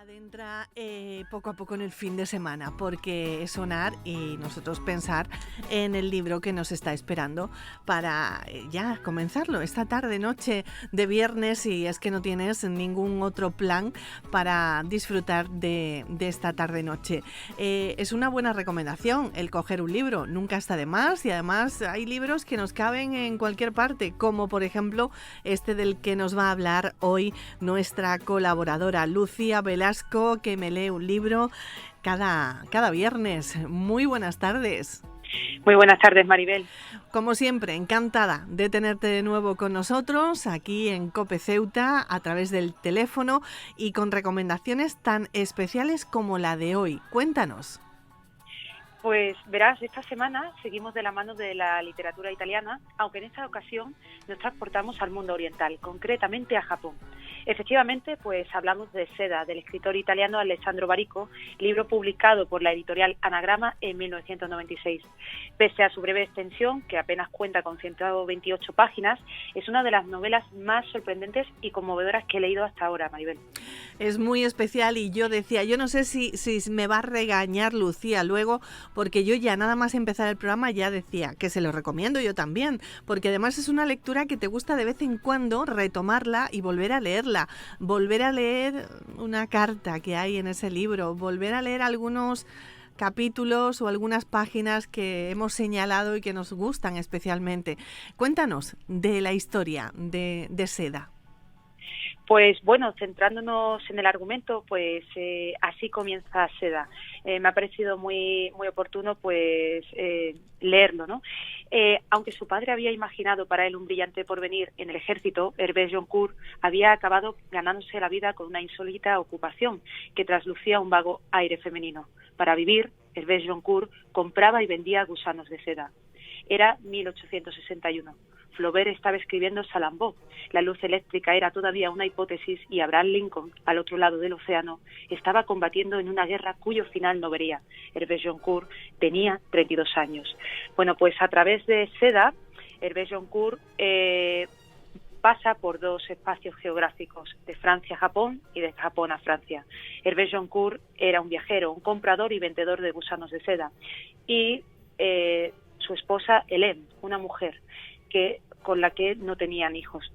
adentra poco a poco en el fin de semana, porque es sonar y nosotros pensar en el libro que nos está esperando para ya comenzarlo esta tarde, noche de viernes, y es que no tienes ningún otro plan para disfrutar de esta tarde-noche. Es una buena recomendación el coger un libro, nunca está de más, y además hay libros que nos caben en cualquier parte, como por ejemplo este del que nos va a hablar hoy nuestra colaboradora Lucía Velasco, que me lee un libro cada viernes. Muy buenas tardes. Muy buenas tardes, Maribel. Como siempre, encantada de tenerte de nuevo con nosotros aquí en COPE Ceuta a través del teléfono y con recomendaciones tan especiales como la de hoy. Cuéntanos. Pues verás, esta semana seguimos de la mano de la literatura italiana, aunque en esta ocasión nos transportamos al mundo oriental, concretamente a Japón. Efectivamente, pues hablamos de Seda, del escritor italiano Alessandro Barico, libro publicado por la editorial Anagrama en 1996. Pese a su breve extensión, que apenas cuenta con 128 páginas, es una de las novelas más sorprendentes y conmovedoras que he leído hasta ahora, Maribel. Es muy especial y yo decía, yo no sé si me va a regañar Lucía luego, porque yo ya nada más empezar el programa ya decía que se lo recomiendo yo también, porque además es una lectura que te gusta de vez en cuando retomarla y volver a leerla, volver a leer una carta que hay en ese libro, volver a leer algunos capítulos o algunas páginas que hemos señalado y que nos gustan especialmente. Cuéntanos de la historia de Seda. Pues bueno, centrándonos en el argumento, pues así comienza Seda. Me ha parecido muy oportuno pues leerlo, ¿no? Aunque su padre había imaginado para él un brillante porvenir en el ejército, Hervé Joncourt había acabado ganándose la vida con una insólita ocupación que traslucía un vago aire femenino. Para vivir, Hervé Joncourt compraba y vendía gusanos de seda. Era 1861. Flaubert estaba escribiendo Salambó. La luz eléctrica era todavía una hipótesis y Abraham Lincoln, al otro lado del océano, estaba combatiendo en una guerra cuyo final no vería. Hervé Joncourt tenía 32 años. Bueno, pues a través de Seda, Hervé Joncourt pasa por dos espacios geográficos, de Francia a Japón y de Japón a Francia. Hervé Joncourt era un viajero, un comprador y vendedor de gusanos de seda. Y su esposa, Hélène, una mujer con la que no tenían hijos.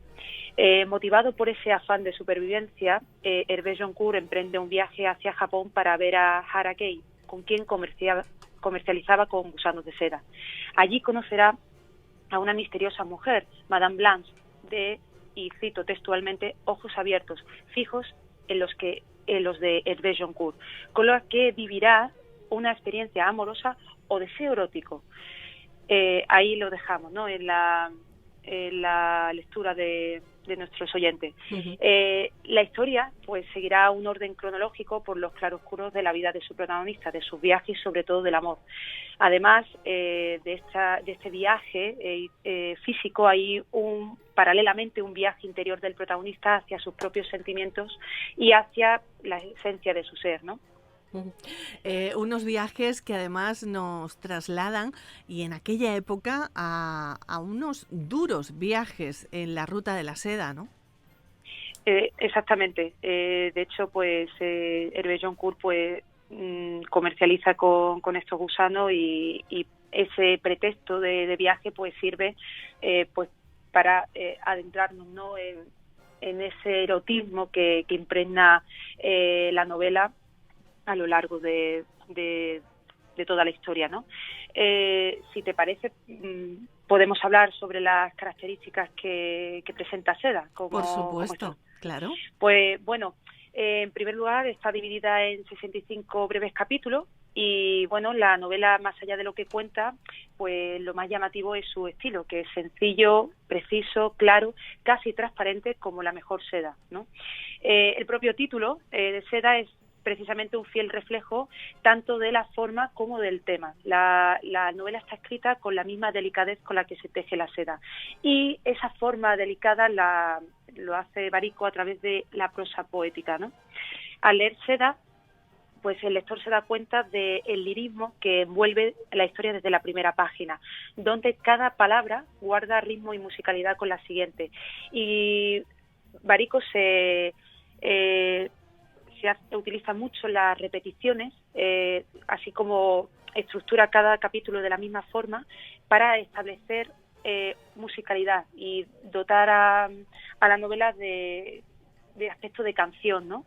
Motivado por ese afán de supervivencia, Hervé Joncourt emprende un viaje hacia Japón para ver a Harakei, con quien comercializaba con gusanos de seda. Allí conocerá a una misteriosa mujer, Madame Blanche, y cito textualmente, ojos abiertos, fijos en los de Hervé Joncourt, con la que vivirá una experiencia amorosa o deseo erótico. Ahí lo dejamos, ¿no? En la lectura de nuestros oyentes. Uh-huh. La historia pues seguirá un orden cronológico por los claroscuros de la vida de su protagonista, de sus viajes y sobre todo del amor. Además de este viaje físico, hay paralelamente un viaje interior del protagonista hacia sus propios sentimientos y hacia la esencia de su ser, ¿no? Unos viajes que además nos trasladan, y en aquella época, a unos duros viajes en la ruta de la seda, ¿no? Exactamente. De hecho, pues Hervé Joncourt pues comercializa con estos gusanos y ese pretexto de viaje pues sirve pues para adentrarnos, ¿no? en ese erotismo que impregna la novela a lo largo de toda la historia, ¿no? Si te parece, podemos hablar sobre las características que presenta Seda. Por supuesto, claro. Pues bueno, en primer lugar está dividida en 65 breves capítulos y bueno, la novela, más allá de lo que cuenta, pues lo más llamativo es su estilo, que es sencillo, preciso, claro, casi transparente, como la mejor seda, ¿no? El propio título de Seda es precisamente un fiel reflejo tanto de la forma como del tema. La novela está escrita con la misma delicadez con la que se teje la seda. Y esa forma delicada lo hace Barico a través de la prosa poética, ¿no? Al leer Seda, pues el lector se da cuenta del lirismo que envuelve la historia desde la primera página, donde cada palabra guarda ritmo y musicalidad con la siguiente. Y Barico se utiliza mucho las repeticiones, así como estructura cada capítulo de la misma forma para establecer musicalidad y dotar a la novela de aspecto de canción, ¿no?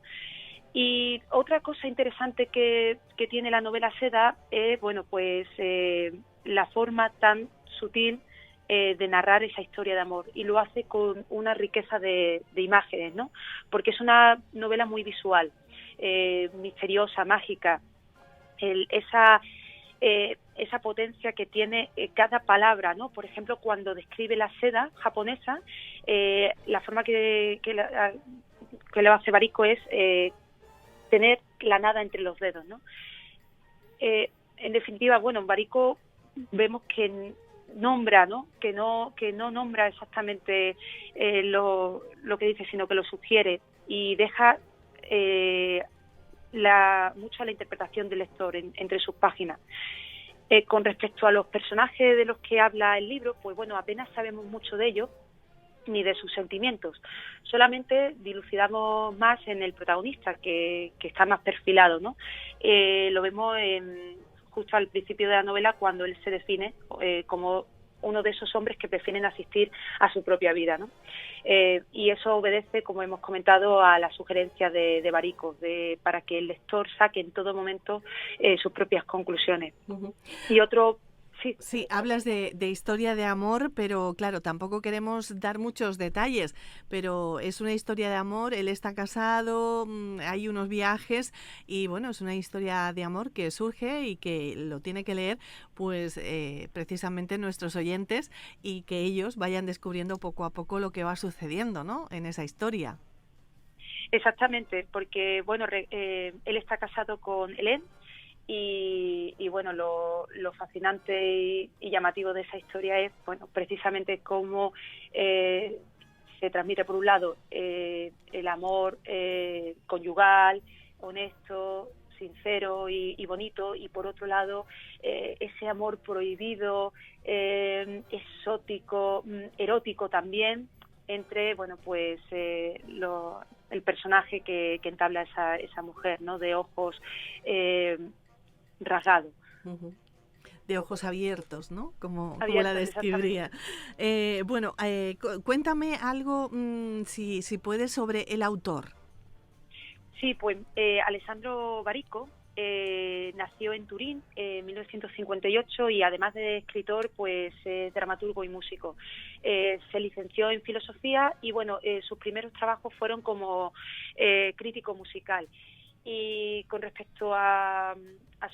Y otra cosa interesante que tiene la novela Seda es, bueno, pues la forma tan sutil de narrar esa historia de amor, y lo hace con una riqueza de imágenes, ¿no? Porque es una novela muy visual, misteriosa, mágica, esa potencia que tiene cada palabra, ¿no? Por ejemplo, cuando describe la seda japonesa, la forma que lo hace Bariko es tener la nada entre los dedos, ¿no? En definitiva, bueno, Bariko vemos que nombra, ¿no? Que no nombra exactamente lo que dice, sino que lo sugiere y deja mucho a la interpretación del lector entre sus páginas. Con respecto a los personajes de los que habla el libro, pues bueno, apenas sabemos mucho de ellos ni de sus sentimientos. Solamente dilucidamos más en el protagonista, que está más perfilado, ¿no? Lo vemos justo al principio de la novela, cuando él se define como uno de esos hombres que prefieren asistir a su propia vida, ¿no? Y eso obedece, como hemos comentado, a la sugerencia de Bariko, para que el lector saque en todo momento sus propias conclusiones. Uh-huh. Y otro... Sí, hablas de historia de amor, pero claro, tampoco queremos dar muchos detalles, pero es una historia de amor, él está casado, hay unos viajes y bueno, es una historia de amor que surge y que lo tiene que leer pues precisamente nuestros oyentes, y que ellos vayan descubriendo poco a poco lo que va sucediendo, ¿no?, en esa historia. Exactamente, porque bueno, él está casado con Hélène. Y bueno, lo fascinante y llamativo de esa historia es, bueno, precisamente cómo se transmite, por un lado, el amor conyugal, honesto, sincero y bonito, y por otro lado ese amor prohibido, exótico, erótico también, entre, bueno, pues el personaje que entabla esa mujer, ¿no?, de ojos rasgado. Uh-huh. De ojos abiertos, ¿no? Como la describiría. Bueno, cuéntame algo, si puedes, sobre el autor. Sí, pues Alessandro Baricco nació en Turín en 1958 y además de escritor, pues dramaturgo y músico. Se licenció en filosofía y bueno, sus primeros trabajos fueron como crítico musical. Y con respecto a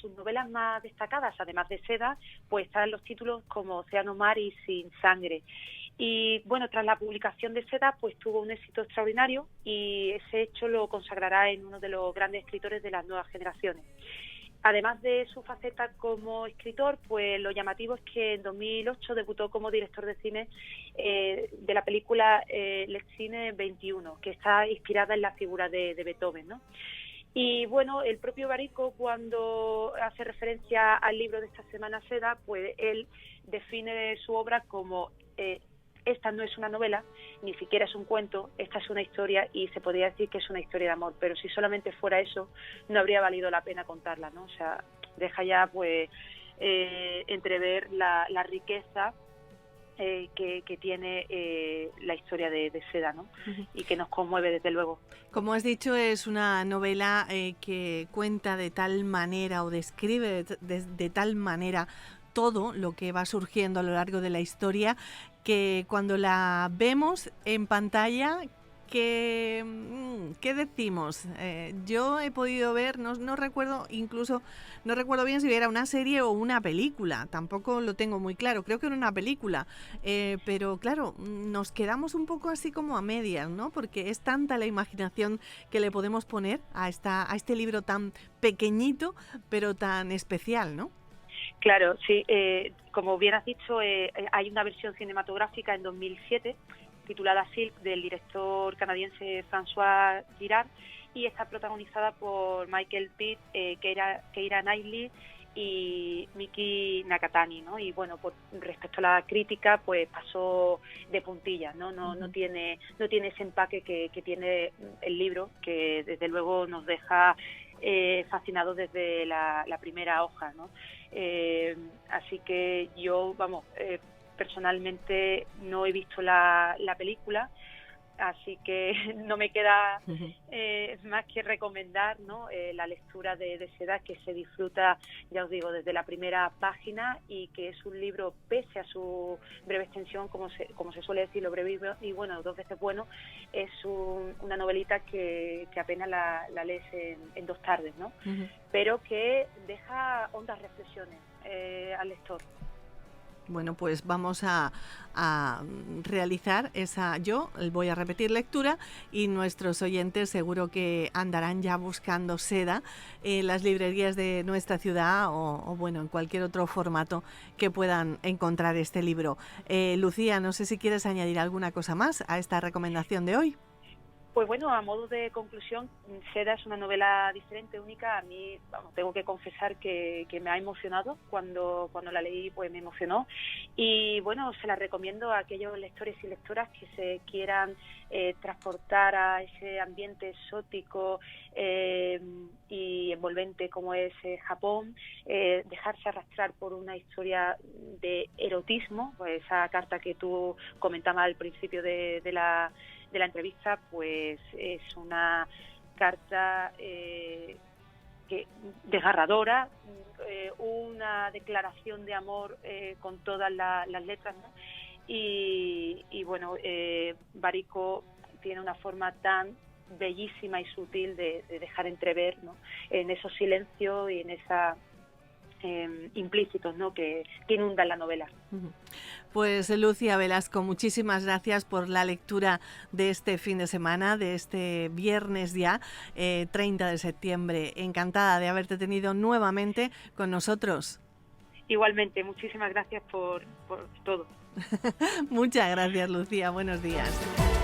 sus novelas más destacadas, además de Seda, pues están los títulos como Océano, Mar y Sin Sangre. Y bueno, tras la publicación de Seda, pues tuvo un éxito extraordinario y ese hecho lo consagrará en uno de los grandes escritores de las nuevas generaciones. Además de su faceta como escritor, pues lo llamativo es que en 2008 debutó como director de cine de la película Le Cine 21, que está inspirada en la figura de Beethoven, ¿no? Y bueno, el propio Baricco, cuando hace referencia al libro de esta semana Seda, pues él define su obra como esta no es una novela, ni siquiera es un cuento, esta es una historia, y se podría decir que es una historia de amor, pero si solamente fuera eso, no habría valido la pena contarla, ¿no? O sea, deja ya pues entrever la riqueza que tiene la historia de Seda, ¿no? Uh-huh. Y que nos conmueve, desde luego. Como has dicho, es una novela que cuenta de tal manera o describe de tal manera todo lo que va surgiendo a lo largo de la historia, que cuando la vemos en pantalla, ¿qué decimos? Yo he podido ver, no recuerdo bien si era una serie o una película, tampoco lo tengo muy claro, creo que era una película, pero claro, nos quedamos un poco así como a medias, ¿no? Porque es tanta la imaginación que le podemos poner a este libro tan pequeñito, pero tan especial, ¿no? Claro, sí, como bien has dicho, hay una versión cinematográfica en 2007 titulada Silk, del director canadiense François Girard, y está protagonizada por Michael Pitt, Keira Knightley y Miki Nakatani, ¿no? Y bueno, pues respecto a la crítica, pues pasó de puntillas, ¿no? No tiene ese empaque que tiene el libro, que desde luego nos deja fascinados desde la primera hoja, ¿no? Así que yo, personalmente no he visto la película, así que no me queda más que recomendar, ¿no? La lectura de Seda, que se disfruta, ya os digo, desde la primera página, y que es un libro, pese a su breve extensión, como se suele decir, lo breve y bueno, 2 veces bueno, es una novelita que apenas la lees en 2 tardes, ¿no? Pero que deja hondas reflexiones al lector. Bueno, pues vamos a realizar yo voy a repetir lectura, y nuestros oyentes seguro que andarán ya buscando Seda en las librerías de nuestra ciudad o bueno, en cualquier otro formato que puedan encontrar este libro. Lucía, no sé si quieres añadir alguna cosa más a esta recomendación de hoy. Pues bueno, a modo de conclusión, Seda es una novela diferente, única. A mí, tengo que confesar que me ha emocionado. Cuando la leí, pues me emocionó. Y bueno, se la recomiendo a aquellos lectores y lectoras que se quieran transportar a ese ambiente exótico y envolvente como es Japón, dejarse arrastrar por una historia de erotismo, pues esa carta que tú comentabas al principio de la entrevista, pues es una carta desgarradora, una declaración de amor con todas las letras, ¿no? Y bueno, Bariko tiene una forma tan bellísima y sutil de dejar entrever, ¿no?, en esos silencios y en esa implícitos, ¿no?, que inundan la novela. Pues Lucía Velasco, muchísimas gracias por la lectura de este fin de semana, de este viernes ya, 30 de septiembre. Encantada de haberte tenido nuevamente con nosotros. Igualmente, muchísimas gracias por todo. Muchas gracias, Lucía. Buenos días.